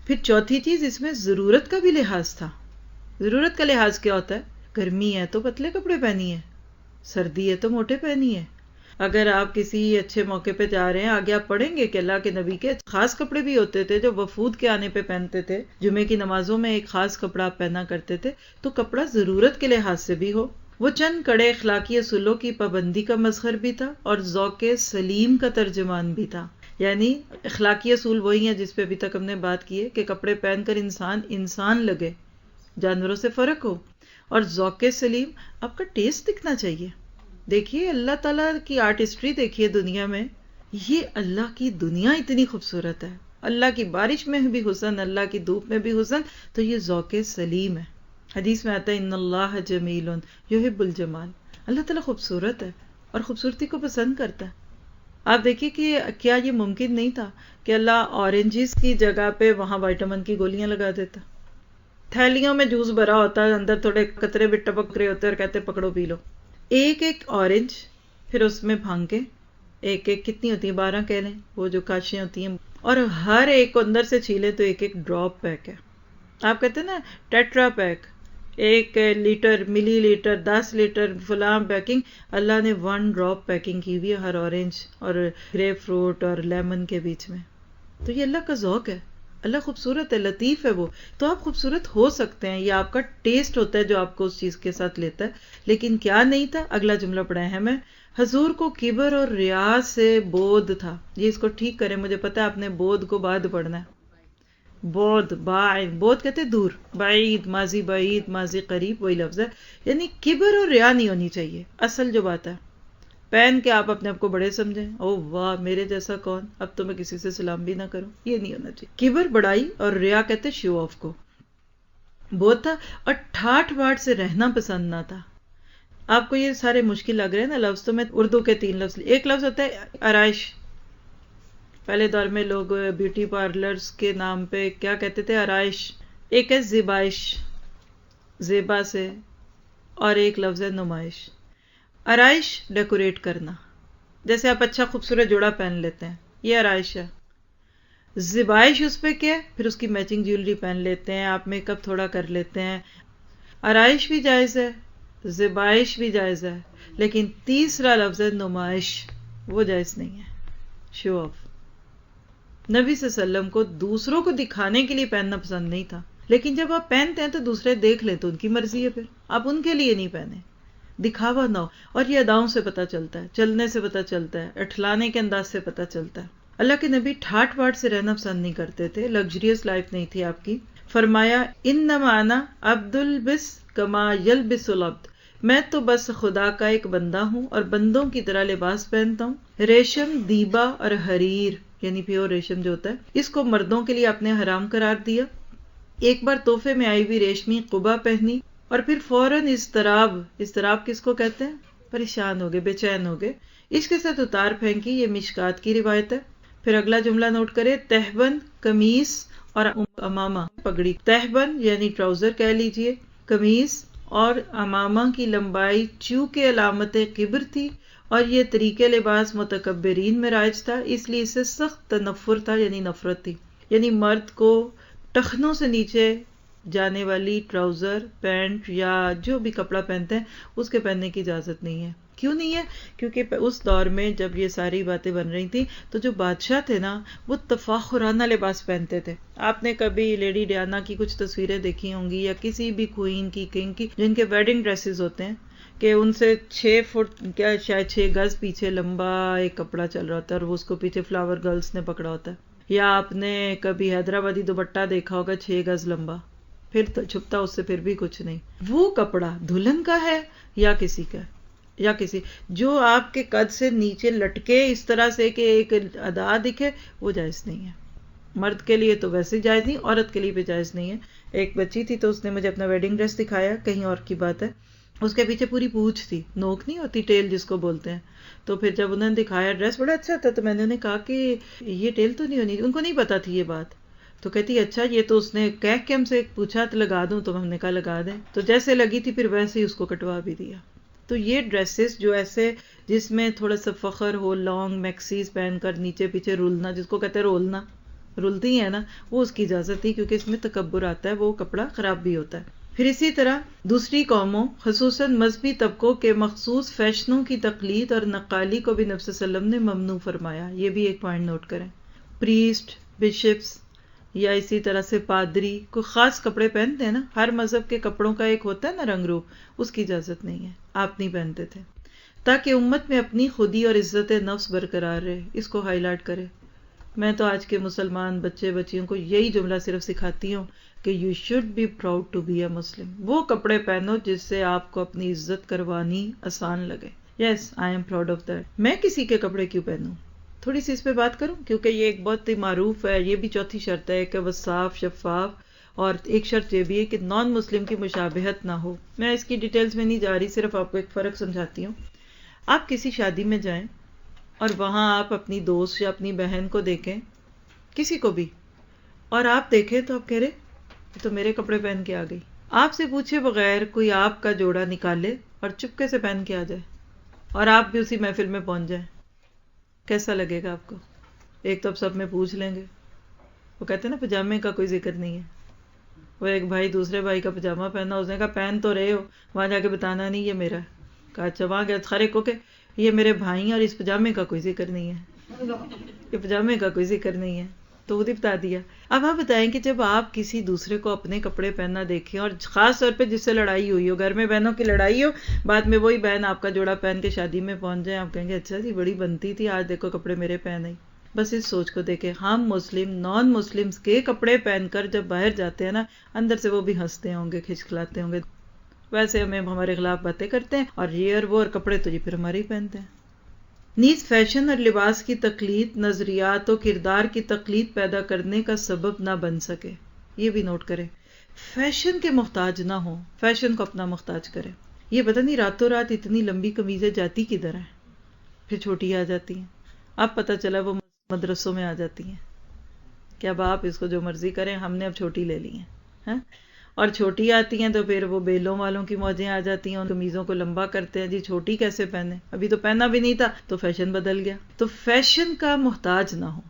پھر چوتھی چیز اس میں ضرورت کا بھی لحاظ تھا. ضرورت کا لحاظ کیا ہوتا ہے؟ گرمی ہے تو پتلے کپڑے پہنیے، سردی ہے تو موٹے پہنیے. اگر آپ کسی اچھے موقع پہ جا رہے ہیں، آگے آپ پڑھیں گے کہ اللہ کے نبی کے خاص کپڑے بھی ہوتے تھے جو وفود کے آنے پہ پہنتے تھے. جمعے کی نمازوں میں ایک خاص کپڑا آپ پہنا کرتے تھے. تو کپڑا ضرورت کے لحاظ سے بھی ہو. وہ چند کڑے اخلاقی اصولوں کی پابندی کا مظہر بھی تھا اور ذوق سلیم کا ترجمان بھی تھا. یعنی اخلاقی اصول وہی ہیں جس پہ ابھی تک ہم نے بات کی ہے کہ کپڑے پہن کر انسان لگے، جانوروں سے فرق ہو. اور ذوق سلیم، آپ کا ٹیسٹ دکھنا چاہیے. دیکھیے اللہ تعالیٰ کی آرٹ ہسٹری دیکھیے دنیا میں، یہ اللہ کی دنیا اتنی خوبصورت ہے. اللہ کی بارش میں بھی حسن، اللہ کی دھوپ میں بھی حسن، تو یہ ذوق سلیم ہے. حدیث میں آتا ہے ان اللہ جمیل یحب الجمال. اللہ تعالیٰ خوبصورت ہے اور خوبصورتی کو پسند کرتا ہے. آپ دیکھیے کہ کیا یہ ممکن نہیں تھا کہ اللہ اورنجز کی جگہ پہ وہاں وائٹامن کی گولیاں لگا دیتا؟ تھیلیوں میں جوس بھرا ہوتا ہے، اندر تھوڑے قطرے بھی ٹپک رہے ہوتے ہیں اور کہتے پکڑو پی لو. ایک ایک اورنج، پھر اس میں بھانگے، ایک ایک کتنی ہوتی ہیں، 12 کہہ لیں، وہ جو کاشیں ہوتی ہیں، اور ہر ایک کو اندر سے چھیلے تو ایک ایک ڈراپ پیک ہے. آپ کہتے ہیں نا ٹیٹرا پیک، 1 لیٹر، ملی لیٹر، 10 لیٹر فلاں پیکنگ. اللہ نے 1 ڈراپ پیکنگ کی ہوئی ہے ہر اورنج اور گریپ فروٹ اور لیمن کے بیچ میں. تو یہ اللہ کا ذوق ہے. اللہ خوبصورت ہے، لطیف ہے وہ. تو آپ خوبصورت ہو سکتے ہیں، یہ آپ کا ٹیسٹ ہوتا ہے جو آپ کو اس چیز کے ساتھ لیتا ہے. لیکن کیا نہیں تھا؟ اگلا جملہ پڑھا ہے میں، حضور کو کبر اور ریا سے بودھ تھا. یہ اس کو ٹھیک کریں، مجھے پتا ہے آپ نے بودھ کو بعد پڑھنا ہے. بودھ، بودھ کہتے دور، بعید، ماضی بعید، ماضی قریب، وہی لفظ ہے. یعنی کبر اور ریا نہیں ہونی چاہیے. اصل جو بات ہے، پہن کے آپ اپنے آپ کو بڑے سمجھیں، او واہ میرے جیسا کون، اب تو میں کسی سے سلام بھی نہ کروں، یہ نہیں ہونا چاہیے. کبر بڑائی اور ریا کہتے شو آف کو. بہت تھا اور ٹھاٹ باٹ سے رہنا پسند نہ تھا. آپ کو یہ سارے مشکل لگ رہے ہیں نا لفظ، تو میں اردو کے 3 لفظ. ایک لفظ ہوتا ہے آرائش. پہلے دور میں لوگ بیوٹی پارلرز کے نام پہ کیا کہتے تھے؟ آرائش. ایک ہے زیبائش، زیبا سے، اور ایک لفظ ہے نمائش. آرائش ڈیکوریٹ کرنا، جیسے آپ اچھا خوبصورت جوڑا پہن لیتے ہیں، یہ آرائش ہے. زیبائش اس پہ کیا ہے؟ پھر اس کی میچنگ جیولری پہن لیتے ہیں، آپ میک اپ تھوڑا کر لیتے ہیں. آرائش بھی جائز ہے، زیبائش بھی جائز ہے، لیکن تیسرا لفظ ہے نمائش، وہ جائز نہیں ہے. شو آف. نبی صلی اللہ علیہ وسلم کو دوسروں کو دکھانے کے لیے پہننا پسند نہیں تھا، لیکن جب آپ پہنتے ہیں تو دوسرے دیکھ لیں تو ان کی مرضی ہے، پھر آپ ان کے لیے نہیں پہنے. دکھاوا نہ ہو. اور یہ اداؤں سے پتہ چلتا ہے، چلنے سے پتہ چلتا ہے، اٹھلانے کے انداز سے پتہ چلتا ہے. اللہ کے نبی ٹھاٹ باٹ سے رہنا پسند نہیں کرتے تھے، لگژریس لائف نہیں تھی آپ کی. فرمایا انما انا عبد البس کما یلبس العبد. میں تو بس خدا کا ایک بندہ ہوں اور بندوں کی طرح لباس پہنتا ہوں. ریشم، دیبا اور حریر یعنی پیور ریشم جو ہوتا ہے، اس کو مردوں کے لیے آپ نے حرام قرار دیا. ایک بار تحفے میں آئی ہوئی ریشمی قبا پہنی اور پھر فوراً اضطراب کس کو کہتے ہیں؟ پریشان ہو گئے، بے چین ہو گئے، اس کے ساتھ اتار پھینکی. یہ مشکات کی روایت ہے. پھر اگلا جملہ نوٹ کرے، تہبند قمیص اور امامہ پگڑی. تہبند یعنی ٹراؤزر کہہ لیجئے، قمیص اور امامہ کی لمبائی چونکہ علامت کبر تھی اور یہ طریقے لباس متکبرین میں رائج تھا، اس لیے اس سے سخت تنفر تھا، یعنی نفرت تھی. یعنی مرد کو ٹخنوں سے نیچے جانے والی ٹراؤزر، پینٹ یا جو بھی کپڑا پہنتے ہیں اس کے پہننے کی اجازت نہیں ہے. کیوں نہیں ہے؟ کیونکہ اس دور میں جب یہ ساری باتیں بن رہی تھیں تو جو بادشاہ تھے نا وہ تفاخرانہ لباس پہنتے تھے. آپ نے کبھی لیڈی ڈیانا کی کچھ تصویریں دیکھی ہوں گی یا کسی بھی کوئین کی، کنگ کی، جن کے ویڈنگ ڈریسز ہوتے ہیں کہ ان سے 6 فٹ کیا شاید 6 گز پیچھے لمبا ایک کپڑا چل رہا ہوتا ہے اور وہ اس کو پیچھے فلاور گرلز نے پکڑا ہوتا ہے. یا آپ نے کبھی حیدرآبادی دوپٹہ دیکھا ہوگا 6 گز لمبا، پھر تو چھپتا اس سے پھر بھی کچھ نہیں. وہ کپڑا دلہن کا ہے یا کسی کا، یا کسی جو آپ کے قد سے نیچے لٹکے اس طرح سے کہ ایک ادا دکھے، وہ جائز نہیں ہے. مرد کے لیے تو ویسے جائز نہیں، عورت کے لیے بھی جائز نہیں ہے. ایک بچی تھی تو اس نے مجھے اپنا ویڈنگ ڈریس دکھایا، کہیں اور کی بات ہے، اس کے پیچھے پوری پونچھ تھی، نوک نہیں ہوتی، ٹیل جس کو بولتے ہیں. تو پھر جب انہوں نے دکھایا ڈریس بڑا اچھا تھا، تو میں نے انہیں کہا کہ یہ ٹیل تو نہیں ہونی، ان کو نہیں پتا تھی یہ بات. تو کہتی اچھا یہ تو اس نے کہہ کے ہم سے پوچھا تو لگا دوں، تو ہم نے کہا لگا دیں. تو جیسے لگی تھی پھر ویسے ہی اس کو کٹوا بھی دیا. تو یہ ڈریسز جو ایسے جس میں تھوڑا سا فخر ہو، لانگ میکسیز پہن کر نیچے پیچھے رولنا، جس کو کہتے ہیں رولنا، رلتی ہیں نا، وہ اس کی اجازت نہیں، کیونکہ اس میں تکبر آتا ہے، وہ کپڑا خراب بھی ہوتا ہے۔ پھر اسی طرح دوسری قوموں خصوصاً مذہبی طبقوں کے مخصوص فیشنوں کی تقلید اور نقالی کو بھی نبی صلی اللہ علیہ وسلم نے ممنوع فرمایا۔ یہ بھی ایک پوائنٹ نوٹ کریں۔ پریسٹ، بشپس یا اسی طرح سے پادری کوئی خاص کپڑے پہنتے ہیں نا، ہر مذہب کے کپڑوں کا ایک ہوتا ہے نا رنگ روپ، اس کی اجازت نہیں ہے، آپ نہیں پہنتے تھے، تاکہ امت میں اپنی خودی اور عزت نفس برقرار رہے۔ اس کو ہائی لائٹ کرے۔ میں تو آج کے مسلمان بچے بچیوں کو یہی جملہ صرف سکھاتی ہوں کہ you should be proud to be a Muslim. وہ کپڑے پہنو جس سے آپ کو اپنی عزت کروانی آسان لگے۔ Yes I am proud of that. میں کسی کے کپڑے کیوں پہنوں؟ تھوڑی سی اس پہ بات کروں، کیونکہ یہ ایک بہت ہی معروف ہے، یہ بھی چوتھی شرط ہے کہ وہ صاف شفاف، اور ایک شرط یہ بھی ہے کہ نان مسلم کی مشابہت نہ ہو۔ میں اس کی ڈیٹیلز میں نہیں جا رہی، صرف آپ کو ایک فرق سمجھاتی ہوں۔ آپ کسی شادی میں جائیں اور وہاں آپ اپنی دوست یا اپنی بہن کو دیکھیں، کسی کو بھی، اور آپ دیکھیں تو آپ کہہ رہے یہ تو میرے کپڑے پہن کے آ گئی۔ آپ سے پوچھے بغیر کوئی آپ کا جوڑا نکالے اور چپکے سے پہن کے آ جائے، اور آپ بھی اسی محفل میں پہنچ جائیں، کیسا لگے گا آپ کو؟ ایک تو اب سب میں پوچھ لیں گے، وہ کہتے ہیں نا پجامے کا کوئی ذکر نہیں ہے۔ وہ ایک بھائی دوسرے بھائی کا پجامہ پہنا، اس نے کہا پہن تو رہے ہو، وہاں جا کے بتانا نہیں یہ میرا ہے۔ کہا اچھا، وہاں گیا ہر ایک کو کہ یہ میرے بھائی ہیں اور اس پجامے کا کوئی ذکر نہیں ہے، یہ پجامے کا کوئی ذکر نہیں ہے، تو خود ہی بتا دیا۔ اب آپ بتائیں کہ جب آپ کسی دوسرے کو اپنے کپڑے پہننا دیکھیں، اور خاص طور پہ جس سے لڑائی ہوئی ہو، گھر میں بہنوں کی لڑائی ہو، بعد میں وہی بہن آپ کا جوڑا پہن کے شادی میں پہنچ جائیں، آپ کہیں گے اچھا جی بڑی بنتی تھی، آج دیکھو کپڑے میرے پہن آئی۔ بس اس سوچ کو دیکھیں، ہم مسلم نان مسلمز کے کپڑے پہن کر جب باہر جاتے ہیں نا، اندر سے وہ بھی ہنستے ہوں گے، کھچکھلاتے ہوں گے، ویسے ہمیں ہمارے خلاف باتیں کرتے ہیں، اور یہ اور وہ اور کپڑے تو یہ پھر ہمارے ہی پہنتے ہیں۔ نیز فیشن اور لباس کی تقلید نظریات و کردار کی تقلید پیدا کرنے کا سبب نہ بن سکے۔ یہ بھی نوٹ کریں، فیشن کے محتاج نہ ہو، فیشن کو اپنا محتاج کریں۔ یہ پتہ نہیں راتوں رات اتنی لمبی قمیضیں جاتی کدھر ہیں، پھر چھوٹی آ جاتی ہیں، اب پتہ چلا وہ مدرسوں میں آ جاتی ہیں کہ اب آپ اس کو جو مرضی کریں، ہم نے اب چھوٹی لے لی ہیں، اور چھوٹی آتی ہیں تو پھر وہ بیلوں والوں کی موجیں آ جاتی ہیں، ان قمیضوں کو لمبا کرتے ہیں، جی چھوٹی کیسے پہنے، ابھی تو پہنا بھی نہیں تھا تو فیشن بدل گیا۔ تو فیشن کا محتاج نہ ہو۔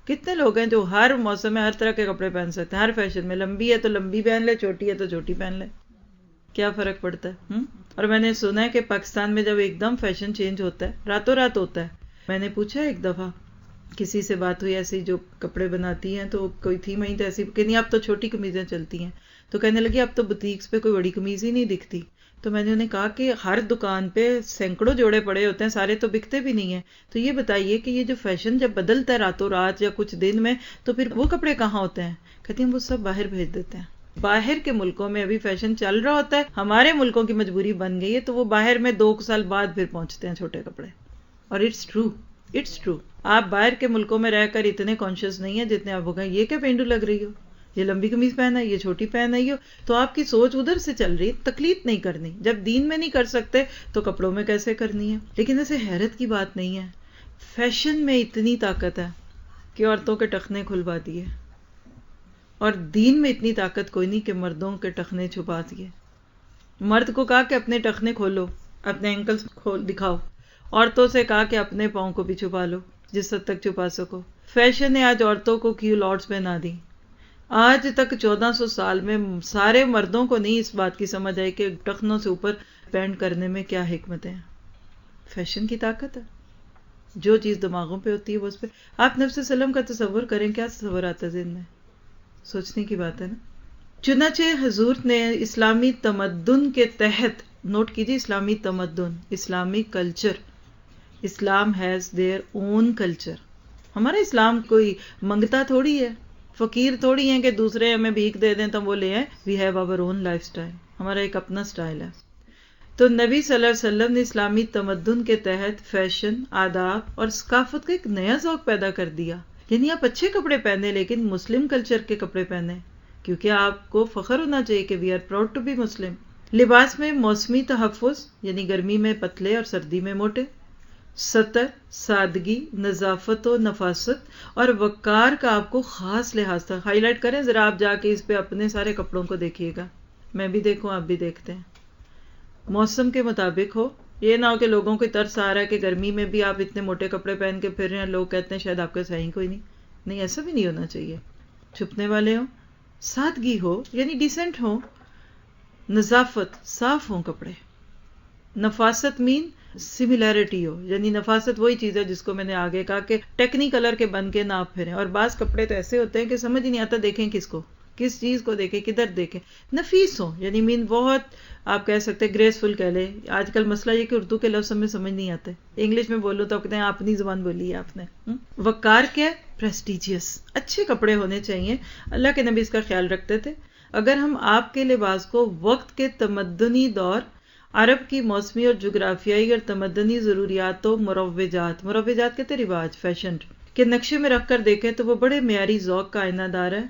کتنے لوگ ہیں جو ہر موسم میں ہر طرح کے کپڑے پہن سکتے ہیں، ہر فیشن میں، لمبی ہے تو لمبی پہن لے، چھوٹی ہے تو چھوٹی پہن لے، کیا فرق پڑتا ہے؟ اور میں نے سنا ہے کہ پاکستان میں جب ایک دم فیشن چینج ہوتا ہے، راتوں رات ہوتا ہے۔ میں نے پوچھا ایک دفعہ، کسی سے بات ہوئی ایسی جو کپڑے بناتی ہیں، تو کوئی تھی وہیں تو ایسی کہ نہیں اب تو چھوٹی قمیضیں چلتی ہیں، تو کہنے لگی اب تو بوتیکس پہ کوئی بڑی قمیض ہی نہیں دکھتی۔ تو میں نے انہیں کہا کہ ہر دکان پہ سینکڑوں جوڑے پڑے ہوتے ہیں، سارے تو بکتے بھی نہیں ہیں، تو یہ بتائیے کہ یہ جو فیشن جب بدلتا ہے راتوں رات یا کچھ دن میں، تو پھر وہ کپڑے کہاں ہوتے ہیں؟ کہتی ہیں وہ سب باہر بھیج دیتے ہیں۔ باہر کے ملکوں میں ابھی فیشن چل رہا ہوتا ہے، ہمارے ملکوں کی مجبوری بن گئی ہے، تو وہ باہر میں 2 سال بعد پھر پہنچتے ہیں چھوٹے کپڑے۔ اور اٹس ٹرو، اٹس ٹرو۔ آپ باہر کے ملکوں میں رہ کر اتنے کانشیس نہیں ہیں جتنے آپ ہو گئے، یہ کیا پینڈو لگ رہی ہو، یہ لمبی قمیض پہنا ہے، یہ چھوٹی پہن رہی ہو، تو آپ کی سوچ ادھر سے چل رہی ہے، تقلید نہیں کرنی۔ جب دین میں نہیں کر سکتے تو کپڑوں میں کیسے کرنی ہے؟ لیکن ایسے حیرت کی بات نہیں ہے، فیشن میں اتنی طاقت ہے کہ عورتوں کے ٹخنے کھلوا دیے، اور دین میں اتنی طاقت کوئی نہیں کہ مردوں کے ٹخنے چھپا دیے۔ مرد کو کہا کہ اپنے ٹخنے کھولو، اپنے اینکلز دکھاؤ، عورتوں سے کہا کہ اپنے پاؤں کو بھی چھپا لو جس حد تک چھپا سکو۔ فیشن نے آج عورتوں کو کیو لارڈز پہنا دی۔ آج تک 1400 سال میں سارے مردوں کو نہیں اس بات کی سمجھ آئی کہ ٹخنوں سے اوپر پینٹ کرنے میں کیا حکمت ہے۔ فیشن کی طاقت ہے، جو چیز دماغوں پہ ہوتی ہے وہ اس پہ۔ آپ نبی صلی اللہ علیہ وسلم کا تصور کریں، کیا تصور آتا ہے ذہن میں؟ سوچنے کی بات ہے نا۔ چنانچہ حضور نے اسلامی تمدن کے تحت، نوٹ کیجیے، اسلامی تمدن، اسلامی کلچر، اسلام ہیز دیئر اون کلچر۔ ہمارا اسلام کوئی منگتا تھوڑی ہے، فقیر تھوڑی ہیں کہ دوسرے ہمیں بھیک دے دیں تو وہ لے آئیں۔ We have our own lifestyle, ہمارا ایک اپنا سٹائل ہے۔ تو نبی صلی اللہ علیہ وسلم نے اسلامی تمدن کے تحت فیشن، آداب اور ثقافت کا ایک نیا ذوق پیدا کر دیا۔ یعنی آپ اچھے کپڑے پہنے لیکن مسلم کلچر کے کپڑے پہنے، کیونکہ آپ کو فخر ہونا چاہیے کہ we are proud to be Muslim. لباس میں موسمی تحفظ، یعنی گرمی میں پتلے اور سردی میں موٹے، ستر، سادگی، نظافت و نفاست اور وقار کا آپ کو خاص لحاظ تھا۔ ہائی لائٹ کریں ذرا، آپ جا کے اس پہ اپنے سارے کپڑوں کو دیکھیے گا، میں بھی دیکھوں، آپ بھی دیکھتے ہیں، موسم کے مطابق ہو۔ یہ نہ ہو کہ لوگوں کو ترس آ رہا ہے کہ گرمی میں بھی آپ اتنے موٹے کپڑے پہن کے پھر رہے ہیں، لوگ کہتے ہیں شاید آپ کا صحیح کوئی نہیں، نہیں، ایسا بھی نہیں ہونا چاہیے. چھپنے والے ہوں، سادگی ہو یعنی ڈیسنٹ ہو، نظافت، صاف ہوں کپڑے. نفاست مین سملیرٹی ہو، یعنی نفاست وہی چیز ہے جس کو میں نے آگے کہا کہ ٹیکنی کلر کے بن کے نہ آپ پھریں. اور بعض کپڑے تو ایسے ہوتے ہیں کہ سمجھ ہی نہیں آتا دیکھیں کس کو، کس چیز کو دیکھیں، کدھر دیکھیں. نفیس ہو یعنی مین بہت آپ کہہ سکتے گریسفل کہہ لیں. آج کل مسئلہ یہ کہ اردو کے لفظ ہمیں سمجھ نہیں آتے، انگلش میں بولو تو کہتے ہیں اپنی زبان بولی ہے آپ نے. وقار کیا ہے؟ پریسٹیجیس. اچھے کپڑے ہونے چاہیے. اللہ کے نبی اس کا خیال رکھتے تھے. اگر ہم آپ کے لباس کو وقت کے تمدنی دور، عرب کی موسمی اور جغرافیائی اور تمدنی ضروریات و مروجات کہتے رواج، فیشن کے نقشے میں رکھ کر دیکھیں تو وہ بڑے معیاری ذوق کا آئینہ دار ہے.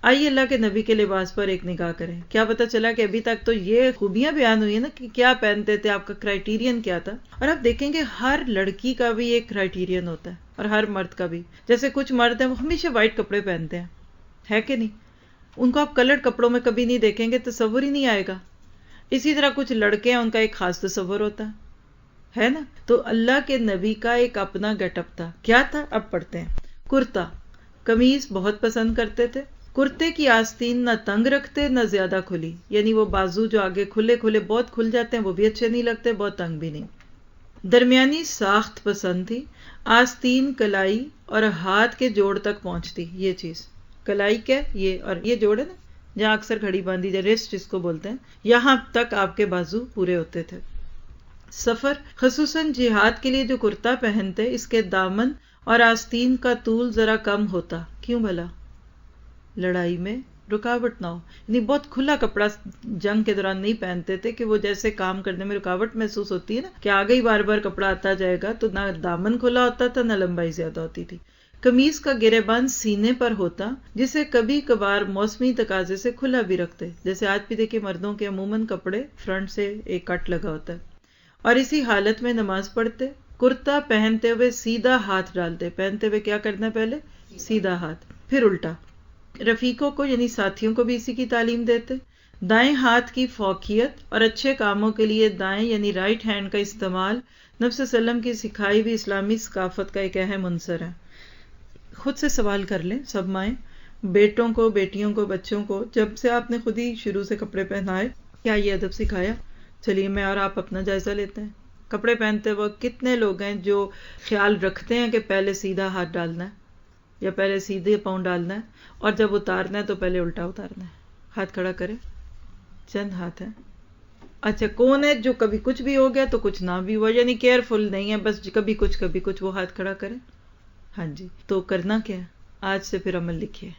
آئیے اللہ کے نبی کے لباس پر ایک نگاہ کریں. کیا پتہ چلا کہ ابھی تک تو یہ خوبیاں بیان ہوئی ہیں نا کہ کیا پہنتے تھے، آپ کا کرائیٹیرین کیا تھا. اور آپ دیکھیں گے ہر لڑکی کا بھی ایک کرائیٹیرین ہوتا ہے اور ہر مرد کا بھی. جیسے کچھ مرد ہیں وہ ہمیشہ وائٹ کپڑے پہنتے ہیں، ہے کہ نہیں؟ ان کو آپ کلرڈ کپڑوں میں کبھی نہیں دیکھیں گے، تصور ہی نہیں آئے گا. اسی طرح کچھ لڑکے ہیں، ان کا ایک خاص تصور ہوتا ہے نا. تو اللہ کے نبی کا ایک اپنا گیٹ اپ تھا. کیا تھا؟ اب پڑھتے ہیں. کرتا، قمیض بہت پسند کرتے تھے. کرتے کی آستین نہ تنگ رکھتے نہ زیادہ کھلی، یعنی وہ بازو جو آگے کھلے کھلے بہت کھل جاتے ہیں وہ بھی اچھے نہیں لگتے، بہت تنگ بھی نہیں. درمیانی ساخت پسند تھی. آستین کلائی اور ہاتھ کے جوڑ تک پہنچتی. یہ چیز کلائی کیا؟ یہ اور یہ جوڑ ہے نا جہاں اکثر گھڑی باندھی جائے، ریسٹ جس کو بولتے ہیں، یہاں تک آپ کے بازو پورے ہوتے تھے. سفر، خصوصاً جہاد کے لیے جو کرتا پہنتے، اس کے دامن اور آستین کا طول ذرا کم ہوتا. کیوں بھلا؟ لڑائی میں رکاوٹ نہ ہو. یعنی بہت کھلا کپڑا جنگ کے دوران نہیں پہنتے تھے کہ وہ جیسے کام کرنے میں رکاوٹ محسوس ہوتی ہے نا کہ آگے ہی بار بار کپڑا آتا جائے گا، تو نہ دامن کھلا ہوتا تھا نہ لمبائی زیادہ ہوتی تھی. قمیض کا گرے بند سینے پر ہوتا، جسے کبھی کبھار موسمی تقاضے سے کھلا بھی رکھتے. جیسے آج بھی دیکھیں مردوں کے عموماً کپڑے فرنٹ سے ایک کٹ لگا ہوتا ہے. اور اسی حالت میں نماز پڑھتے. کرتا پہنتے ہوئے سیدھا ہاتھ ڈالتے. پہنتے ہوئے کیا کرنا ہے؟ پہلے سیدھا ہاتھ، پھر الٹا. رفیقوں کو یعنی ساتھیوں کو بھی اسی کی تعلیم دیتے. دائیں ہاتھ کی فوقیت اور اچھے کاموں کے لیے دائیں یعنی رائٹ ہینڈ کا استعمال نبی صلی اللہ علیہ وسلم کی سکھائی ہوئی اسلامی ثقافت کا ایک اہم عنصر ہے. خود سے سوال کر لیں سب مائیں، بیٹوں کو، بیٹیوں کو، بچوں کو، جب سے آپ نے خود ہی شروع سے کپڑے پہنائے کیا یہ ادب سکھایا؟ چلیے میں اور آپ اپنا جائزہ لیتے ہیں. کپڑے پہنتے وقت کتنے لوگ ہیں جو خیال رکھتے ہیں کہ پہلے سیدھا ہاتھ ڈالنا ہے یا پہلے سیدھے پاؤں ڈالنا ہے، اور جب اتارنا ہے تو پہلے الٹا اتارنا ہے؟ ہاتھ کھڑا کرے. چند ہاتھ ہیں. اچھا کون ہے جو کبھی کچھ بھی ہو گیا تو کچھ نہ بھی ہوا، یعنی کیئرفل نہیں ہے، بس کبھی کچھ وہ ہاتھ کھڑا کرے. ہاں جی، تو کرنا کیا ہے؟ آج سے پھر عمل لکھیے.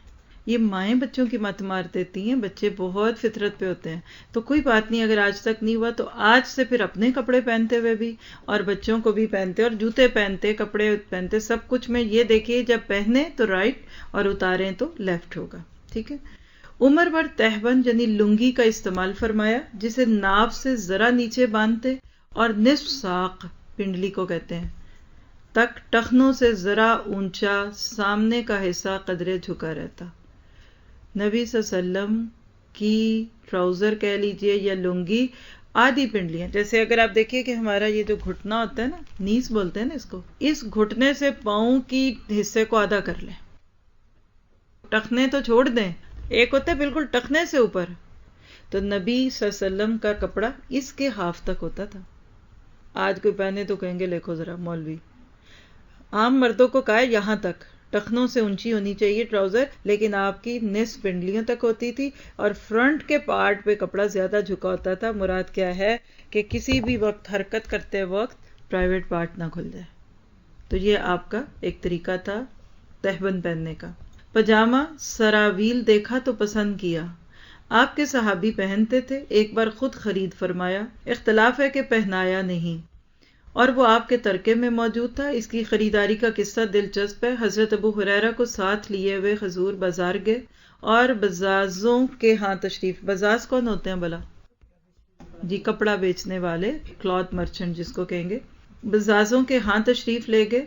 یہ مائیں بچوں کی مت مار دیتی ہیں، بچے بہت فطرت پہ ہوتے ہیں. تو کوئی بات نہیں، اگر آج تک نہیں ہوا تو آج سے پھر اپنے کپڑے پہنتے ہوئے بھی اور بچوں کو بھی پہنتے اور جوتے پہنتے، کپڑے پہنتے، سب کچھ میں یہ دیکھیے جب پہنے تو رائٹ اور اتاریں تو لیفٹ ہوگا. ٹھیک ہے. عمر بھر تہبند یعنی لنگی کا استعمال فرمایا، جسے ناف سے ذرا نیچے باندھتے اور نصف ساق، پنڈلی کو کہتے ہیں، تک ٹخنوں سے ذرا اونچا سامنے کا حصہ قدرے جھکا رہتا. نبی صلی اللہ علیہ وسلم کی ٹراؤزر کہہ لیجئے یا لنگی آدھی پنڈلیاں، جیسے اگر آپ دیکھیے کہ ہمارا یہ جو گھٹنا ہوتا ہے نا، نیز بولتے ہیں نا اس کو، اس گھٹنے سے پاؤں کی حصے کو آدھا کر لیں. ٹخنے تو چھوڑ دیں، ایک ہوتا ہے بالکل ٹخنے سے اوپر. تو نبی صلی اللہ علیہ وسلم کا کپڑا اس کے ہاف تک ہوتا تھا. آج کوئی پہنے تو کہیں گے دیکھو ذرا مولوی. عام مردوں کو کہا یہاں تک، ٹخنوں سے اونچی ہونی چاہیے ٹراؤزر، لیکن آپ کی نصف پنڈلیوں تک ہوتی تھی اور فرنٹ کے پارٹ پہ کپڑا زیادہ جھکا ہوتا تھا. مراد کیا ہے کہ کسی بھی وقت حرکت کرتے وقت پرائیویٹ پارٹ نہ کھل جائے. تو یہ آپ کا ایک طریقہ تھا تہبند پہننے کا. پجامہ سراویل دیکھا تو پسند کیا. آپ کے صحابی پہنتے تھے، ایک بار خود خرید فرمایا، اختلاف ہے کہ پہنایا نہیں، اور وہ آپ کے ترکے میں موجود تھا. اس کی خریداری کا قصہ دلچسپ ہے. حضرت ابو ہریرہ کو ساتھ لیے ہوئے حضور بازار گئے اور بزازوں کے ہاں تشریف. بزاز کون ہوتے ہیں بلا؟ جی کپڑا بیچنے والے، کلاتھ مرچنٹ جس کو کہیں گے. بزازوں کے ہاں تشریف لے گئے.